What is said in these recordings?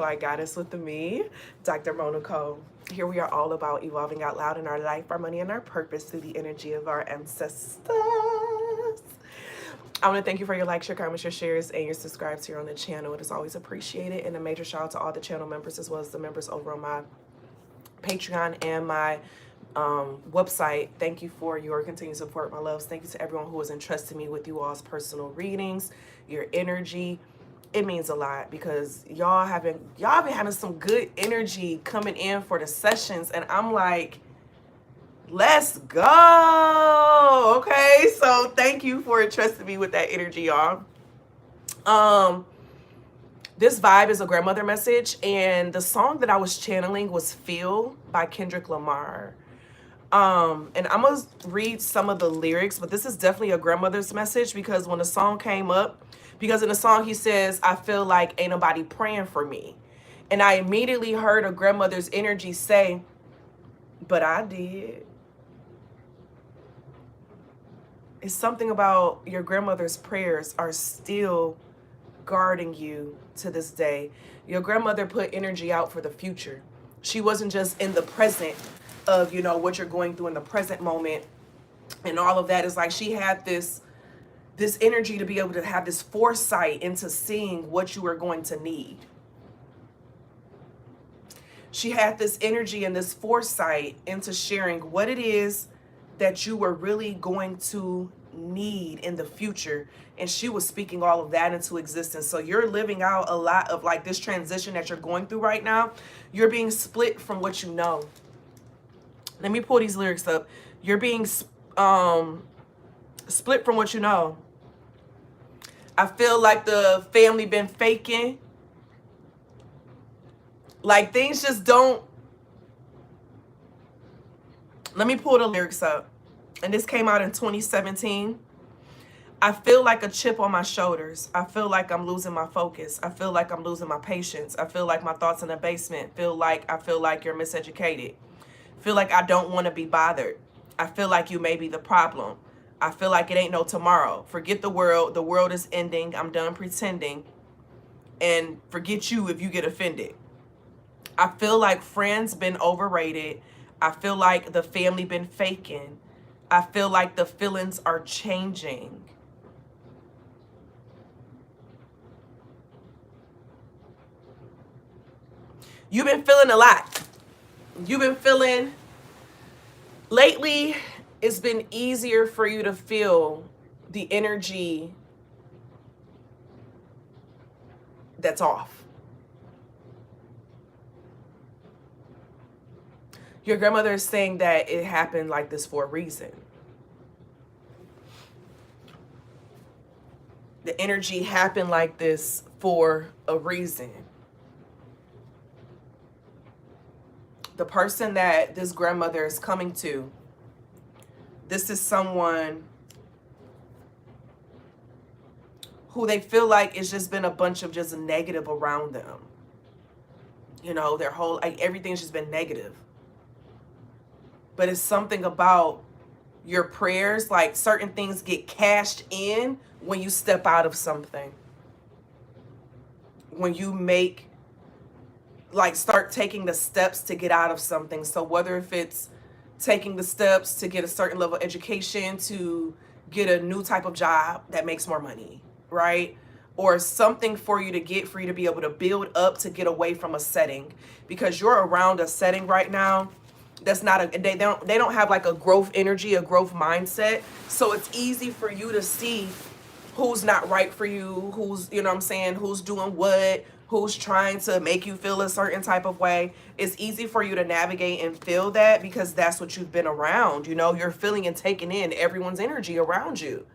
I got us with me, Dr. Moe Nicole. Here we are all about evolving out loud in our life, our money, and our purpose through the energy of our ancestors. I want to thank you for your likes, your comments, your shares, and your subscribes here on the channel. It is always appreciated. And a major shout out to all the channel members as well as the members over on my Patreon and my website. Thank you for your continued support, my loves. Thank you to everyone who has entrusted me with you all's personal readings, your energy. It means a lot because y'all been having some good energy coming in for the sessions, and I'm like, let's go. Okay, so thank you for trusting me with that energy, y'all. This vibe is a grandmother message, and the song that I was channeling was Feel by Kendrick Lamar. And I'm gonna read some of the lyrics, but this is definitely a grandmother's message because when the song came up, because in the song he says, I feel like ain't nobody praying for me. And I immediately heard a grandmother's energy say, but I did. It's something about your grandmother's prayers are still guarding you to this day. Your grandmother put energy out for the future. She wasn't just in the present of, you know, what you're going through in the present moment and all of that. Is like she had this energy to be able to have this foresight into seeing what you were going to need. She had this energy and this foresight into sharing what it is that you were really going to need in the future. And she was speaking all of that into existence. So you're living out a lot of like this transition that you're going through right now. You're being split from what you know. Let me pull these lyrics up. You're being split from what you know. I feel like the family been faking. Like things just don't. Let me pull the lyrics up. And this came out in 2017. I feel like a chip on my shoulders. I feel like I'm losing my focus. I feel like I'm losing my patience. I feel like my thoughts in the basement. I feel like you're miseducated. Feel like I don't want to be bothered. I feel like you may be the problem. I feel like it ain't no tomorrow. Forget the world. The world is ending. I'm done pretending. And forget you if you get offended. I feel like friends been overrated. I feel like the family been faking. I feel like the feelings are changing. You've been feeling a lot. You've been feeling lately. It's been easier for you to feel the energy that's off. Your grandmother is saying that it happened like this for a reason. The energy happened like this for a reason. The person that this grandmother is coming to, this is someone who they feel like it's just been a bunch of just negative around them. You know, their whole, like everything's just been negative. But it's something about your prayers, like certain things get cashed in when you step out of something. When you make, like start taking the steps to get out of something. So whether if it's taking the steps to get a certain level of education, to get a new type of job that makes more money, right? Or something for you to be able to build up to get away from a setting, because you're around a setting right now that's not they don't have like a growth energy, a growth mindset. So it's easy for you to see who's not right for you, who's, you know what I'm saying, who's doing what, who's trying to make you feel a certain type of way. It's easy for you to navigate and feel that because that's what you've been around. You know, you're feeling and taking in everyone's energy around you.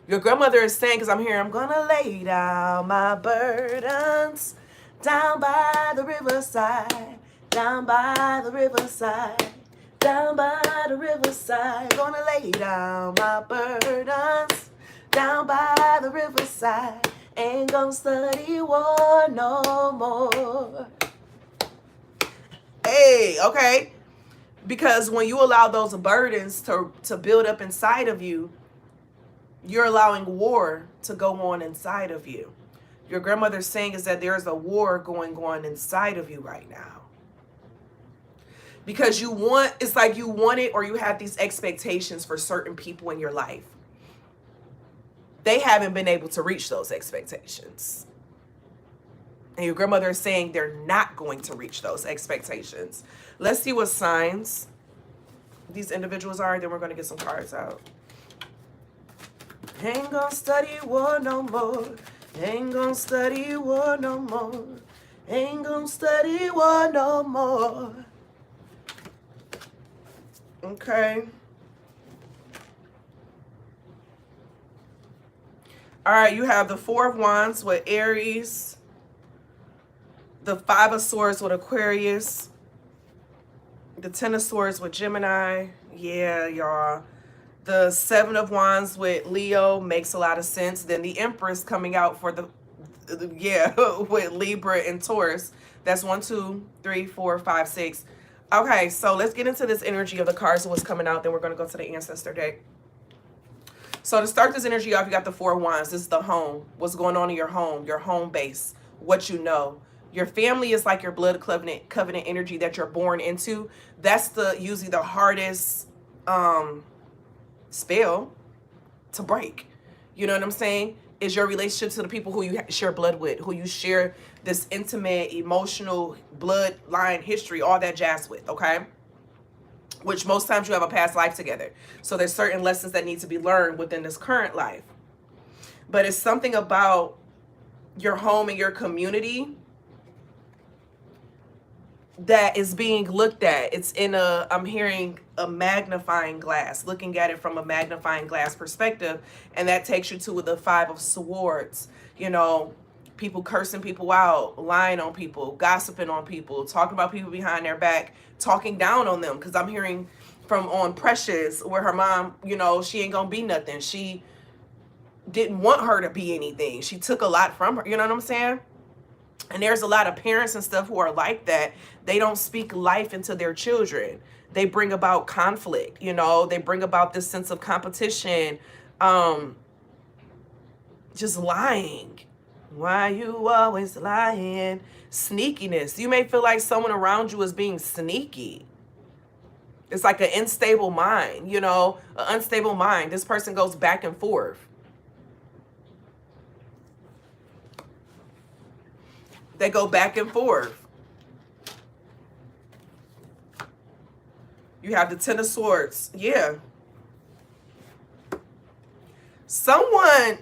Your grandmother is saying, because I'm here, I'm gonna lay down my burdens down by the riverside, down by the riverside, down by the riverside. Gonna lay down my burdens down by the riverside. Ain't gonna study war no more. Hey, okay. Because when you allow those burdens to build up inside of you, you're allowing war to go on inside of you. Your grandmother's saying is that there's a war going on inside of you right now. Because you want, it's like you want it, or you have these expectations for certain people in your life. They haven't been able to reach those expectations. And your grandmother is saying they're not going to reach those expectations. Let's see what signs these individuals are. Then we're going to get some cards out. Ain't gonna study war no more. Ain't gonna study war no more. Ain't gonna study war no more. Okay. All right, you have the Four of Wands with Aries, the Five of Swords with Aquarius, the Ten of Swords with Gemini. Yeah, y'all. The Seven of Wands with Leo makes a lot of sense. Then the Empress coming out for the yeah, with Libra and Taurus. That's 1, 2, 3, 4, 5, 6. Okay, so let's get into this energy of the cards and what's coming out. Then we're going to go to the Ancestor deck. So to start this energy off, you got the Four of Wands. This is the home. What's going on in your home base, what you know. Your family is like your blood covenant energy that you're born into. That's usually the hardest spell to break. You know what I'm saying? Is your relationship to the people who you share blood with, who you share this intimate, emotional, bloodline history, all that jazz with, okay? Which most times you have a past life together. So there's certain lessons that need to be learned within this current life. But it's something about your home and your community that is being looked at. It's in I'm hearing a magnifying glass, looking at it from a magnifying glass perspective. And that takes you to the Five of Swords. You know, people cursing people out, lying on people, gossiping on people, talking about people behind their back, talking down on them. Because I'm hearing from on Precious where her mom, you know, she ain't gonna be nothing. She didn't want her to be anything. She took a lot from her. You know what I'm saying? And there's a lot of parents and stuff who are like that. They don't speak life into their children. They bring about conflict, you know, they bring about this sense of competition, just lying. Why you always lying? Sneakiness. You may feel like someone around you is being sneaky. It's like an unstable mind, you know, an unstable mind. This person goes back and forth. They go back and forth. You have the Ten of Swords. Yeah. Someone,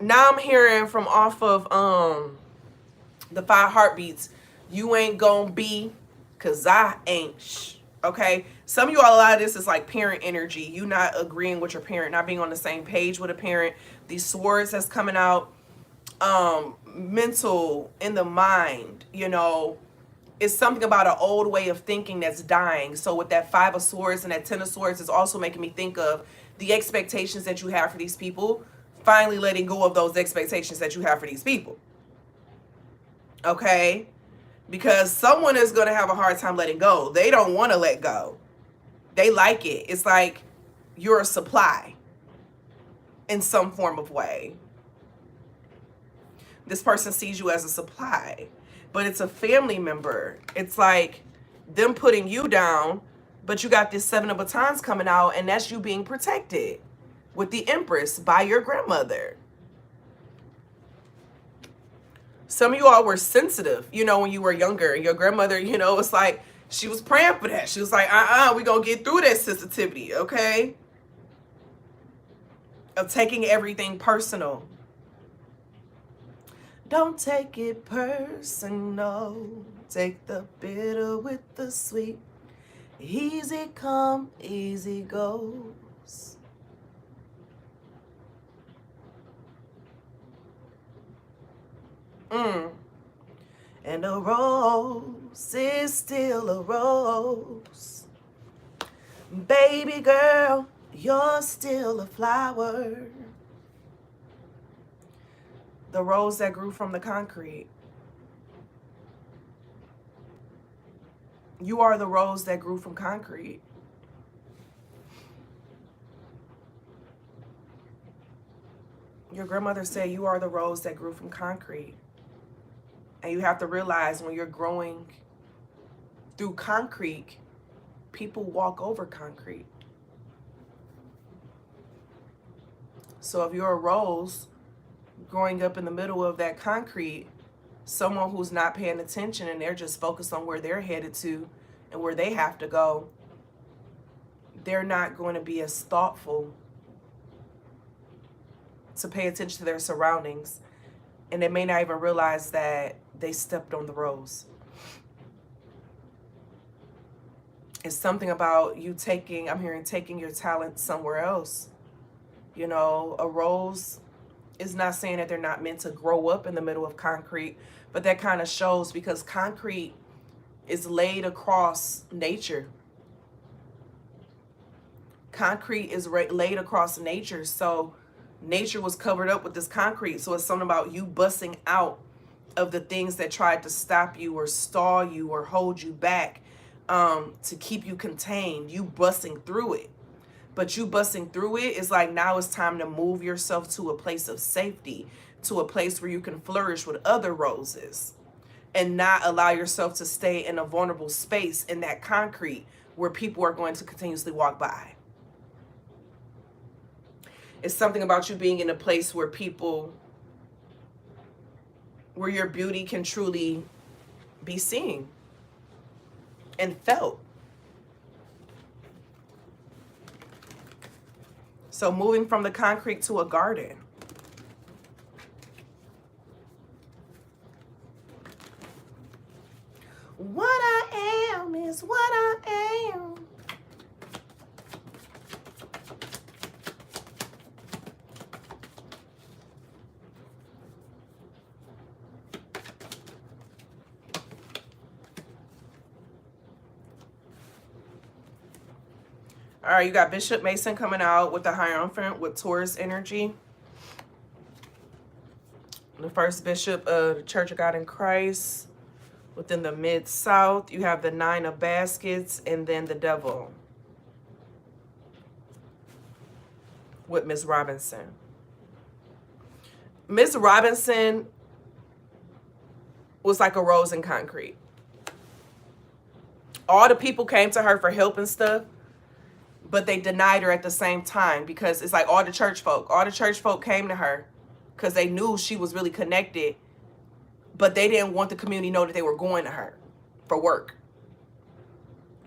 now I'm hearing from off of the Five Heartbeats, you ain't gonna be, cause I ain't. Okay, some of you all, a lot of this is like parent energy. You not agreeing with your parent, not being on the same page with a parent. These swords that's coming out, mental, in the mind, you know, it's something about an old way of thinking that's dying. So with that Five of Swords and that Ten of Swords, is also making me think of the expectations that you have for these people, finally letting go of those expectations that you have for these people. Okay? Because someone is going to have a hard time letting go. They don't want to let go. They like it. It's like you're a supply in some form of way. This person sees you as a supply, but it's a family member. It's like them putting you down, but you got this Seven of Batons coming out, and that's you being protected with the Empress by your grandmother. Some of you all were sensitive, you know, when you were younger. Your grandmother, you know, it's like she was praying for that. She was like, we're going to get through that sensitivity, okay? Of taking everything personal. Don't take it personal. Take the bitter with the sweet. Easy come, easy goes. And a rose is still a rose. Baby girl, you're still a flower. The rose that grew from the concrete. You are the rose that grew from concrete. Your grandmother said you are the rose that grew from concrete. And you have to realize when you're growing through concrete, people walk over concrete. So if you're a rose growing up in the middle of that concrete, someone who's not paying attention and they're just focused on where they're headed to and where they have to go, they're not going to be as thoughtful to pay attention to their surroundings. And they may not even realize that they stepped on the rose. It's something about you taking, I'm hearing taking your talent somewhere else. You know, a rose is not saying that they're not meant to grow up in the middle of concrete, but that kind of shows because concrete is laid across nature. Concrete is laid across nature, so nature was covered up with this concrete. So it's something about you busting out of the things that tried to stop you or stall you or hold you back, to keep you contained. You busting through it. But you busting through it is like now it's time to move yourself to a place of safety, to a place where you can flourish with other roses and not allow yourself to stay in a vulnerable space in that concrete where people are going to continuously walk by. It's something about you being in a place where people, where your beauty can truly be seen and felt. So moving from the concrete to a garden. What I am is what I am. All right, you got Bishop Mason coming out with the Hierophant with Taurus energy. The first bishop of the Church of God in Christ within the Mid-South. You have the Nine of Baskets and then the Devil with Miss Robinson. Miss Robinson was like a rose in concrete. All the people came to her for help and stuff, but they denied her at the same time because it's like all the church folk came to her because they knew she was really connected, but they didn't want the community to know that they were going to her for work.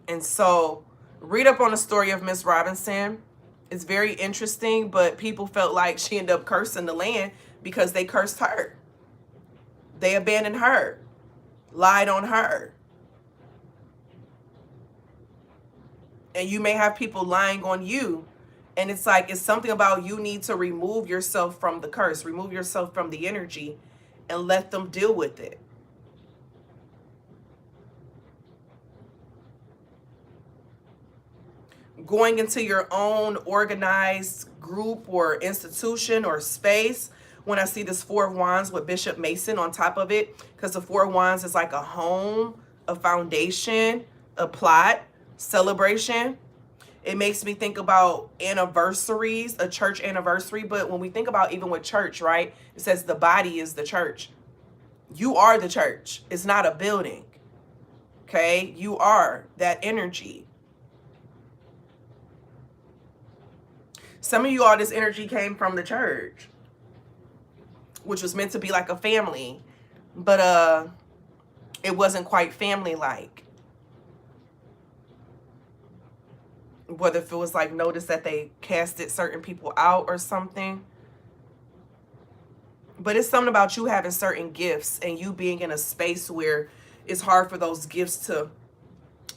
And so read up on the story of Miss Robinson. It's very interesting, but people felt like she ended up cursing the land because they cursed her. They abandoned her, lied on her. And you may have people lying on you. And it's like, it's something about you need to remove yourself from the curse, remove yourself from the energy and let them deal with it. Going into your own organized group or institution or space. When I see this Four of Wands with Bishop Mason on top of it, because the Four of Wands is like a home, a foundation, a plot, celebration. It makes me think about anniversaries, a church anniversary. But when we think about even with church, right, it says the body is the church. You are the church. It's not a building. Okay, you are that energy. Some of you all, this energy came from the church, which was meant to be like a family, but it wasn't quite family-like. Whether if it was like notice that they casted certain people out or something. But it's something about you having certain gifts and you being in a space where it's hard for those gifts to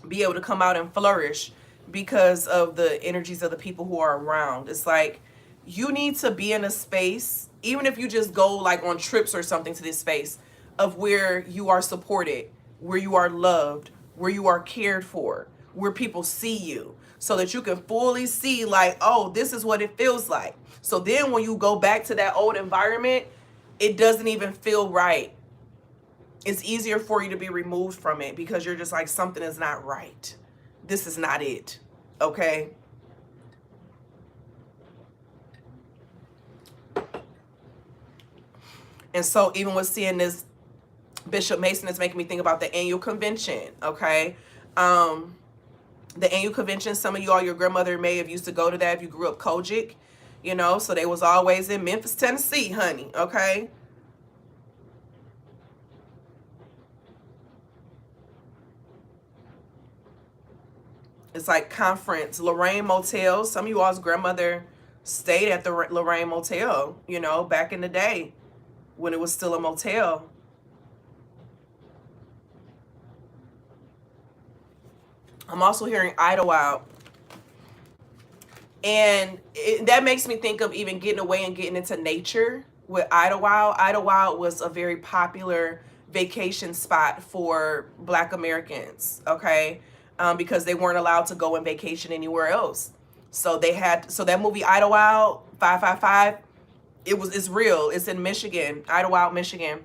be able to come out and flourish because of the energies of the people who are around. It's like you need to be in a space, even if you just go like on trips or something to this space of where you are supported, where you are loved, where you are cared for, where people see you. So that you can fully see like, oh, this is what it feels like. So then when you go back to that old environment, it doesn't even feel right. It's easier for you to be removed from it because you're just like, something is not right. This is not it. Okay. And so even with seeing this Bishop Mason is making me think about the annual convention, okay? The annual convention, some of you all, your grandmother may have used to go to that if you grew up Kojic, you know, so they was always in Memphis, Tennessee, honey, okay? It's like conference, Lorraine Motel. Some of you all's grandmother stayed at the Lorraine Motel, you know, back in the day when it was still a motel. I'm also hearing Idlewild. And that makes me think of even getting away and getting into nature with Idlewild. Idlewild was a very popular vacation spot for Black Americans, okay? Because they weren't allowed to go on vacation anywhere else. So they had, so that movie Idlewild, 555, it's real. It's in Michigan, Idlewild, Michigan.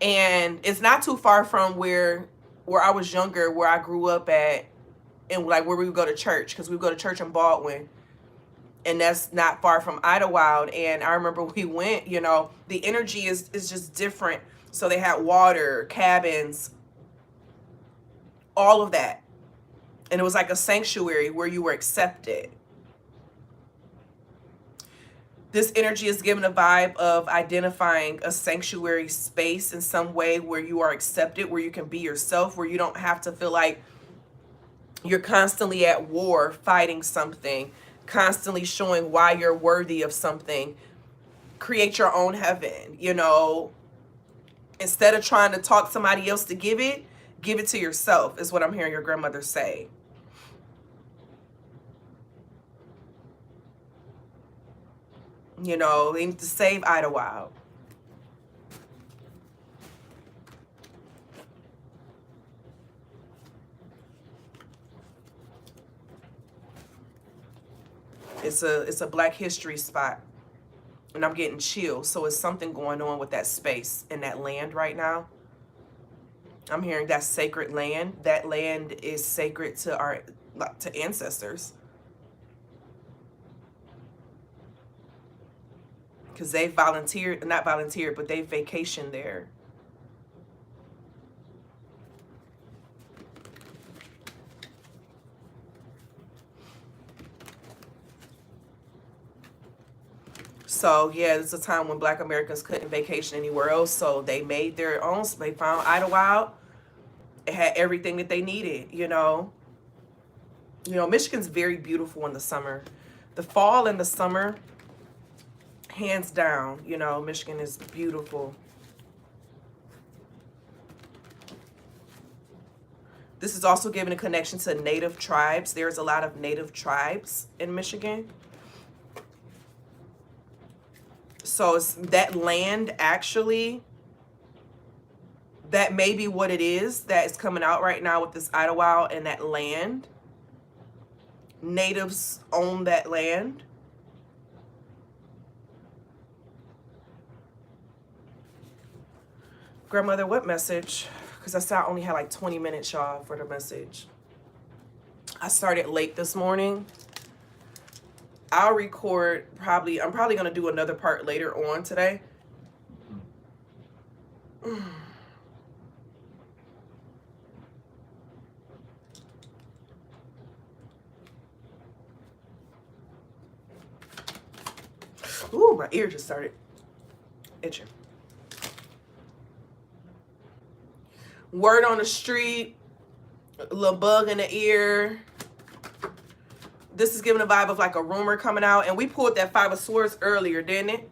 And it's not too far from where I was younger, where I grew up at, and like where we would go to church, because we would go to church in Baldwin. And that's not far from Idlewild. And I remember we went, you know, the energy is just different. So they had water, cabins, all of that. And it was like a sanctuary where you were accepted. This energy is given a vibe of identifying a sanctuary space in some way where you are accepted, where you can be yourself, where you don't have to feel like you're constantly at war fighting something, constantly showing why you're worthy of something. Create your own heaven, you know. Instead of trying to talk somebody else to give it to yourself, is what I'm hearing your grandmother say. You know, they need to save Idlewild. It's a Black history spot. And I'm getting chills. So it's something going on with that space and that land right now. I'm hearing that sacred land. That land is sacred to to ancestors. Because they volunteered, not volunteered, but they vacationed there. So yeah, it's a time when Black Americans couldn't vacation anywhere else, so they made their own. They found Idlewild. It had everything that they needed, you know. You know, Michigan's very beautiful in the summer. The fall and the summer, hands down, you know, Michigan is beautiful. This is also giving a connection to native tribes. There's a lot of native tribes in Michigan. So it's that land, actually, that may be what it is that is coming out right now with this Idlewild and that land. Natives own that land. Grandmother, what message? Because I said I only had like 20 minutes, y'all, for the message. I started late this morning. I'll record probably, I'm probably going to do another part later on today. Ooh, my ear just started itching. Word on the street, a little bug in the ear. This is giving a vibe of like a rumor coming out. And we pulled that Five of Swords earlier, didn't it?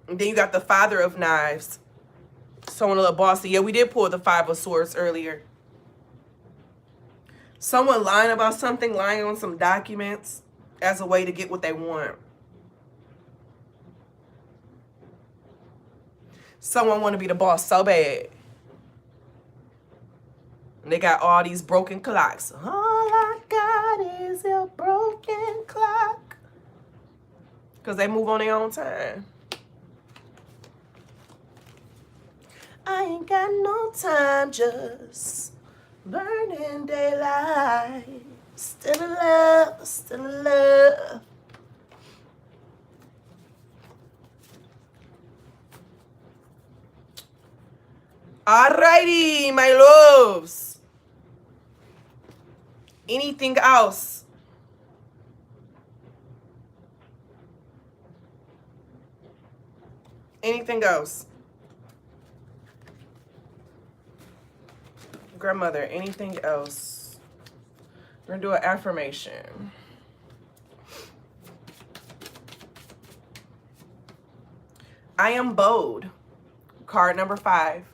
And then you got the Father of Knives. Someone a little bossy. Yeah, we did pull the Five of Swords earlier. Someone lying about something, lying on some documents as a way to get what they want. Someone want to be the boss so bad. And they got all these broken clocks. All I got is a broken clock. Because they move on their own time. I ain't got no time, just burning daylight. Still in love, still in love. Alrighty, my loves. Anything else? Anything else? Grandmother, anything else? We're gonna do an affirmation. I am bold. Card number 5.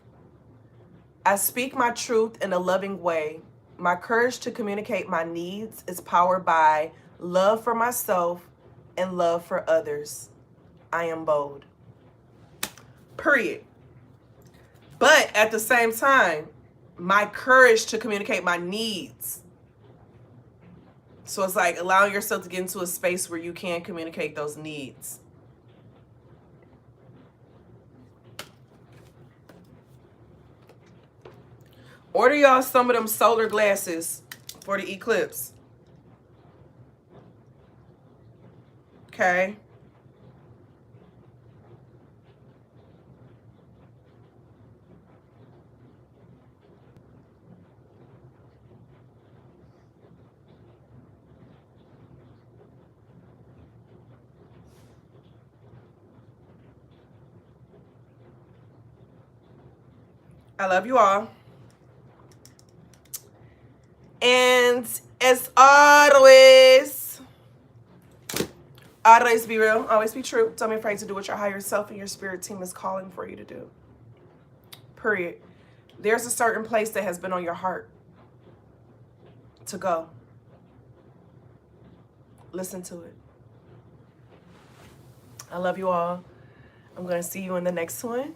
I speak my truth in a loving way. My courage to communicate my needs is powered by love for myself and love for others. I am bold. Period. But at the same time, my courage to communicate my needs. So it's like allowing yourself to get into a space where you can communicate those needs. Order y'all some of them solar glasses for the eclipse. Okay. I love you all. And as always be real, always be true. Don't be afraid to do what your higher self and your spirit team is calling for you to do. Period. There's a certain place that has been on your heart to go. Listen to it. I love you all. I'm going to see you in the next one.